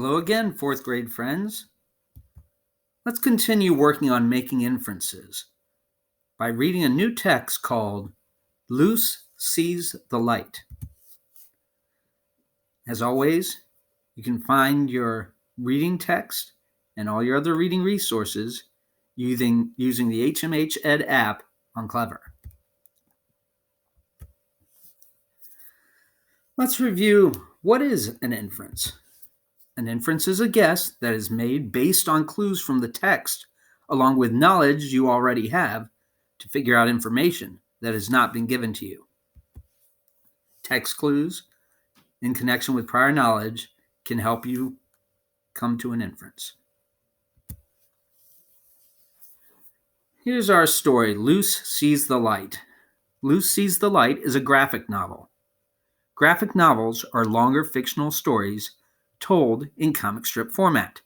Hello again, fourth grade friends. Let's continue working on making inferences by reading a new text called Luce Sees the Light. As always, you can find your reading text and all your other reading resources using the HMH Ed app on Clever. Let's review what is an inference. An inference is a guess that is made based on clues from the text, along with knowledge you already have to figure out information that has not been given to you. Text clues, in connection with prior knowledge, can help you come to an inference. Here's our story, Luce Sees the Light. Luce Sees the Light is a graphic novel. Graphic novels are longer fictional stories told in comic strip format.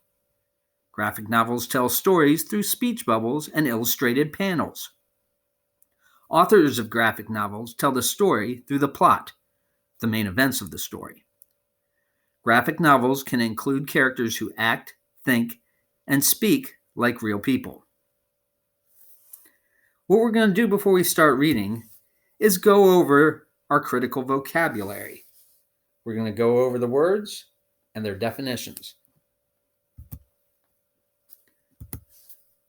Graphic novels tell stories through speech bubbles and illustrated panels. Authors of graphic novels tell the story through the plot, the main events of the story. Graphic novels can include characters who act, think, and speak like real people. What we're going to do before we start reading is go over our critical vocabulary. We're going to go over the words and their definitions.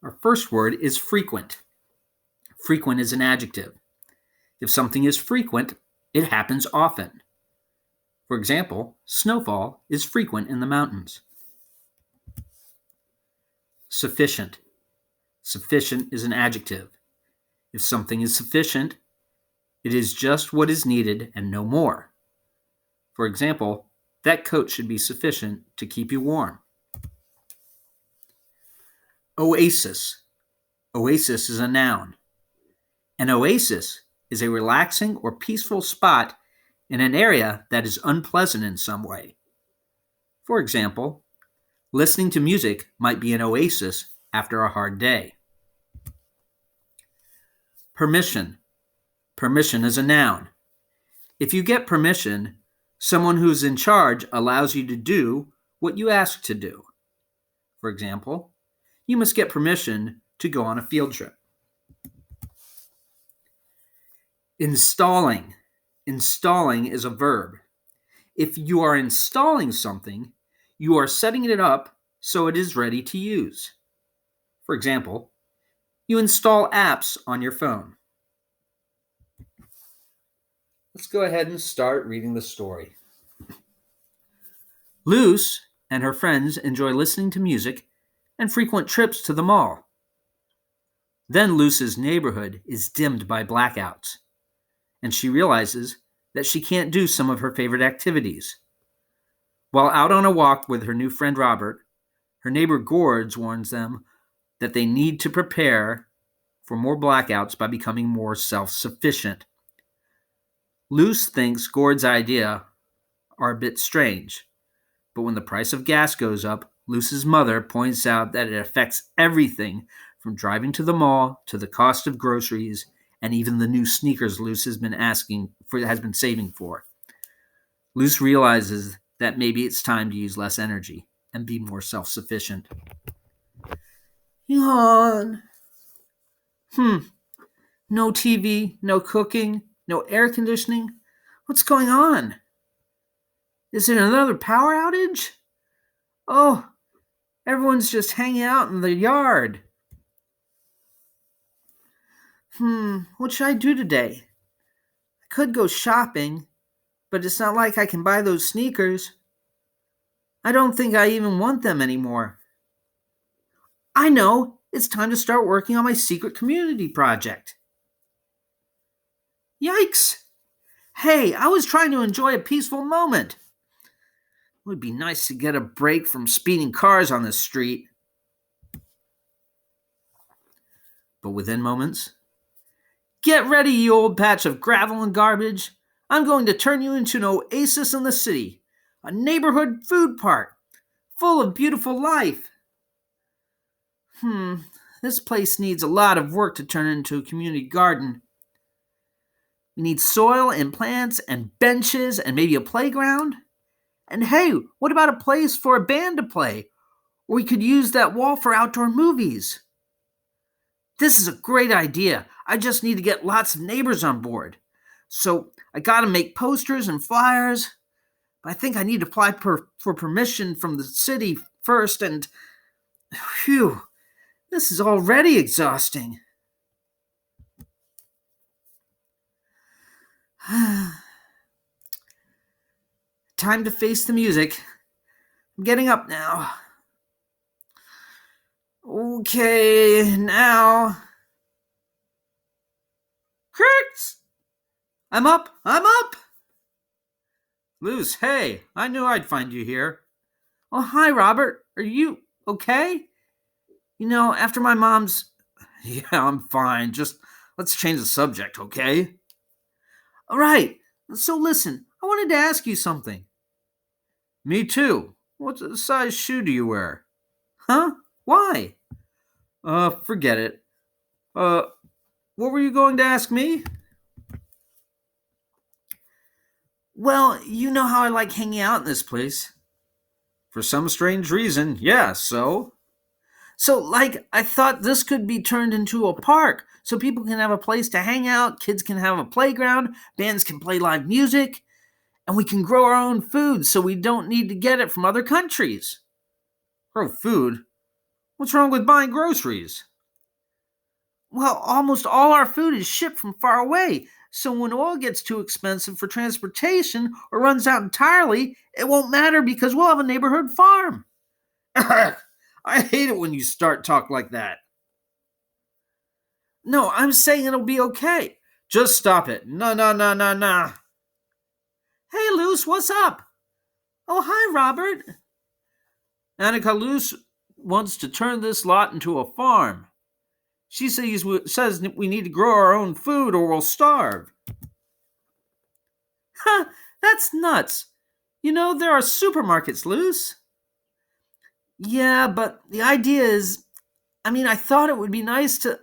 Our first word is frequent. Frequent is an adjective. If something is frequent, it happens often. For example, snowfall is frequent in the mountains. Sufficient. Sufficient is an adjective. If something is sufficient, it is just what is needed and no more. For example, that coat should be sufficient to keep you warm. Oasis. Oasis is a noun. An oasis is a relaxing or peaceful spot in an area that is unpleasant in some way. For example, listening to music might be an oasis after a hard day. Permission. Permission is a noun. If you get permission, someone who's in charge allows you to do what you ask to do. For example, you must get permission to go on a field trip. Installing. Installing is a verb. If you are installing something, you are setting it up so it is ready to use. For example, you install apps on your phone. Let's go ahead and start reading the story. Luce and her friends enjoy listening to music and frequent trips to the mall. Then Luce's neighborhood is dimmed by blackouts, and she realizes that she can't do some of her favorite activities. While out on a walk with her new friend Robert, her neighbor Gorge warns them that they need to prepare for more blackouts by becoming more self-sufficient. Luce thinks Gorge's ideas are a bit strange, but when the price of gas goes up, Luce's mother points out that it affects everything from driving to the mall to the cost of groceries and even the new sneakers Luce has been saving for. Luce realizes that maybe it's time to use less energy and be more self-sufficient. Yawn. No TV, no cooking, no air conditioning. What's going on? Is it another power outage? Oh, everyone's just hanging out in the yard. What should I do today? I could go shopping, but it's not like I can buy those sneakers. I don't think I even want them anymore. I know, it's time to start working on my secret community project. Yikes! Hey, I was trying to enjoy a peaceful moment. It would be nice to get a break from speeding cars on the street. But within moments, get ready, you old patch of gravel and garbage. I'm going to turn you into an oasis in the city, a neighborhood food park, full of beautiful life. This place needs a lot of work to turn into a community garden. We need soil and plants and benches and maybe a playground. And hey, what about a place for a band to play? Or we could use that wall for outdoor movies. This is a great idea. I just need to get lots of neighbors on board. So I gotta make posters and flyers. But I think I need to apply for permission from the city first, and phew, this is already exhausting. Time to face the music. I'm getting up now. Okay, now. Crickets! I'm up! I'm up! Luz, hey, I knew I'd find you here. Oh, hi, Robert. Are you okay? After my mom's. Yeah, I'm fine. Just let's change the subject, okay? All right. So listen, I wanted to ask you something. Me too. What size shoe do you wear? Huh? Why? Forget it. What were you going to ask me? Well, you know how I like hanging out in this place. For some strange reason, yeah, so? So, I thought this could be turned into a park so people can have a place to hang out, kids can have a playground, bands can play live music, and we can grow our own food so we don't need to get it from other countries. Grow food? What's wrong with buying groceries? Well, almost all our food is shipped from far away, so when oil gets too expensive for transportation or runs out entirely, it won't matter because we'll have a neighborhood farm. I hate it when you start talk like that. No, I'm saying it'll be okay. Just stop it. No, no, no, no, no. Hey, Luce, what's up? Oh, hi, Robert. Annika Luce wants to turn this lot into a farm. She says we need to grow our own food or we'll starve. Ha! That's nuts. There are supermarkets, Luce. Yeah, but the idea is, I thought it would be nice to,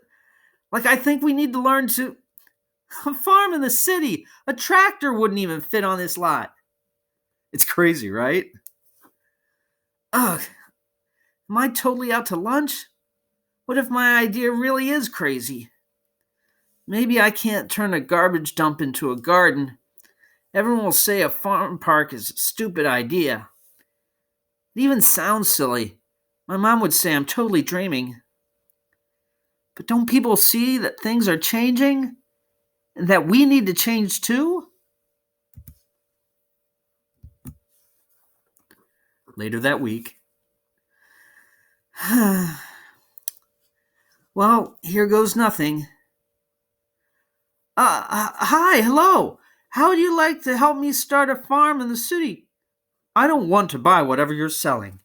I think we need to learn to farm in the city. A tractor wouldn't even fit on this lot. It's crazy, right? Ugh, am I totally out to lunch? What if my idea really is crazy? Maybe I can't turn a garbage dump into a garden. Everyone will say a farm park is a stupid idea. It even sounds silly. My mom would say I'm totally dreaming. But don't people see that things are changing? And that we need to change too? Later that week. Well, here goes nothing. Hi, hello. How would you like to help me start a farm in the city? I don't want to buy whatever you're selling.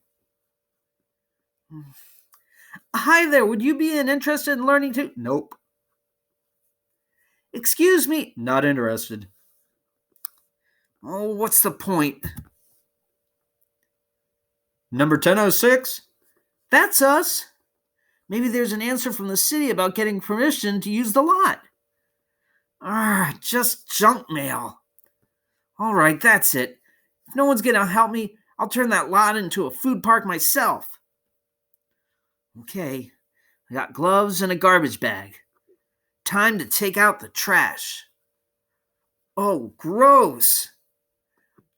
Hi there, would you be interested in learning to? Nope. Excuse me? Not interested. Oh, what's the point? Number 1006? That's us. Maybe there's an answer from the city about getting permission to use the lot. Just junk mail. All right, that's it. If no one's gonna help me, I'll turn that lot into a food park myself. Okay, I got gloves and a garbage bag. Time to take out the trash. Oh, gross.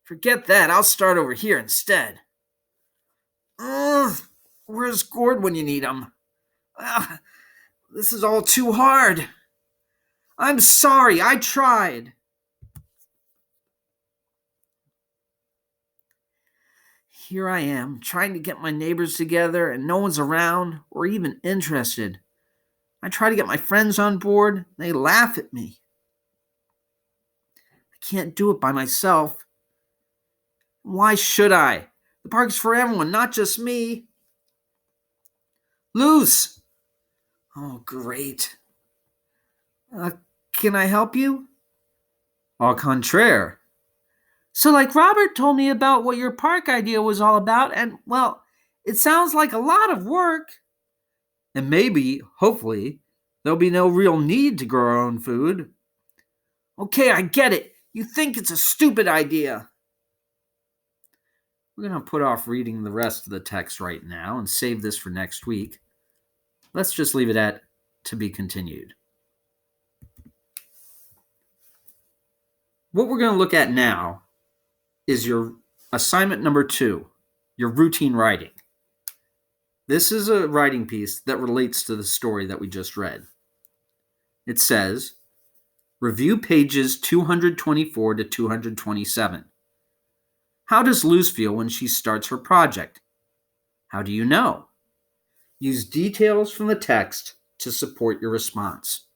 Forget that, I'll start over here instead. Ugh, where's Gord when you need him? This is all too hard. I'm sorry, I tried. Here I am, trying to get my neighbors together, and no one's around or even interested. I try to get my friends on board, they laugh at me. I can't do it by myself. Why should I? The park's for everyone, not just me. Luce! Oh, great. Can I help you? Au contraire. So, Robert told me about what your park idea was all about, and, well, it sounds like a lot of work. And maybe, hopefully, there'll be no real need to grow our own food. Okay, I get it. You think it's a stupid idea. We're going to put off reading the rest of the text right now and save this for next week. Let's just leave it at to be continued. What we're going to look at now is your assignment number 2, your routine writing. This is a writing piece that relates to the story that we just read. It says, review pages 224 to 227. How does Luz feel when she starts her project? How do you know? Use details from the text to support your response.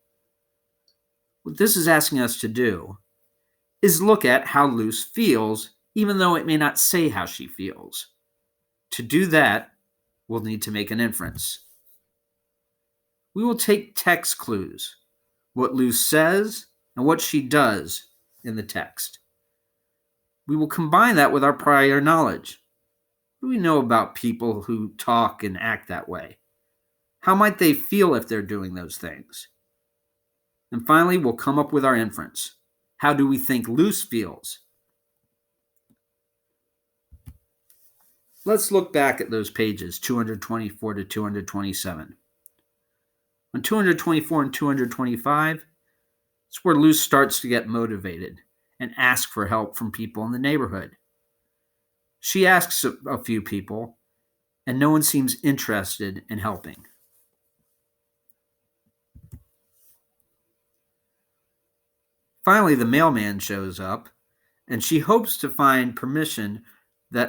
What this is asking us to do is look at how Luz feels, even though it may not say how she feels. To do that, we'll need to make an inference. We will take text clues, what Luz says and what she does in the text. We will combine that with our prior knowledge. What do we know about people who talk and act that way? How might they feel if they're doing those things? And finally, we'll come up with our inference. How do we think Luz feels? Let's look back at those pages, 224 to 227. On 224 and 225, it's where Luz starts to get motivated and ask for help from people in the neighborhood. She asks a few people, and no one seems interested in helping. Finally, the mailman shows up, and she hopes to find permission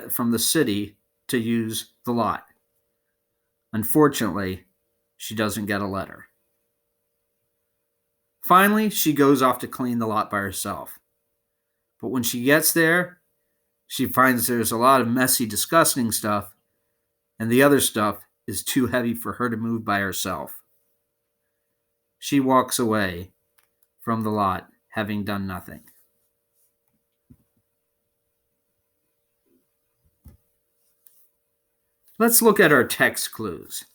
from the city to use the lot. Unfortunately, she doesn't get a letter. Finally, she goes off to clean the lot by herself. But when she gets there, she finds there's a lot of messy, disgusting stuff, and the other stuff is too heavy for her to move by herself. She walks away from the lot, having done nothing. Let's look at our text clues.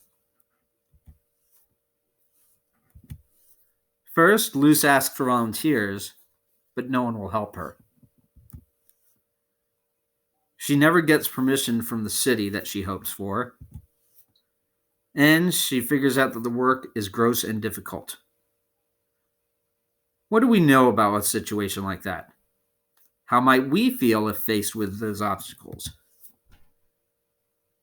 First, Luz asks for volunteers, but no one will help her. She never gets permission from the city that she hopes for, and she figures out that the work is gross and difficult. What do we know about a situation like that? How might we feel if faced with those obstacles?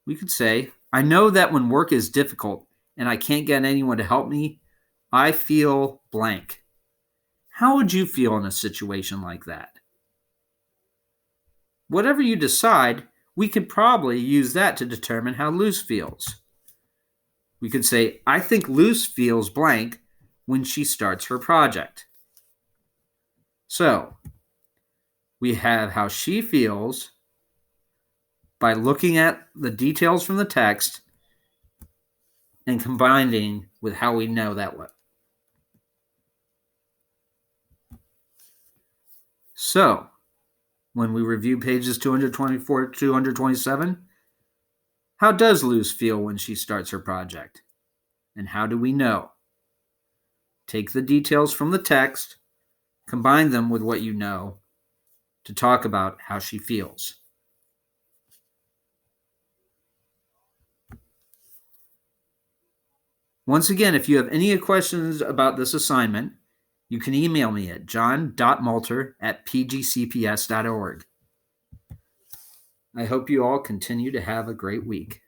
We could say, I know that when work is difficult and I can't get anyone to help me, I feel blank. How would you feel in a situation like that? Whatever you decide, we could probably use that to determine how Luz feels. We could say, I think Luz feels blank when she starts her project. So, we have how she feels by looking at the details from the text and combining with how we know that way. So, when we review pages 224 to 227, how does Luz feel when she starts her project? And how do we know? Take the details from the text, combine them with what you know to talk about how she feels. Once again, if you have any questions about this assignment, you can email me at john.malter@pgcps.org. I hope you all continue to have a great week.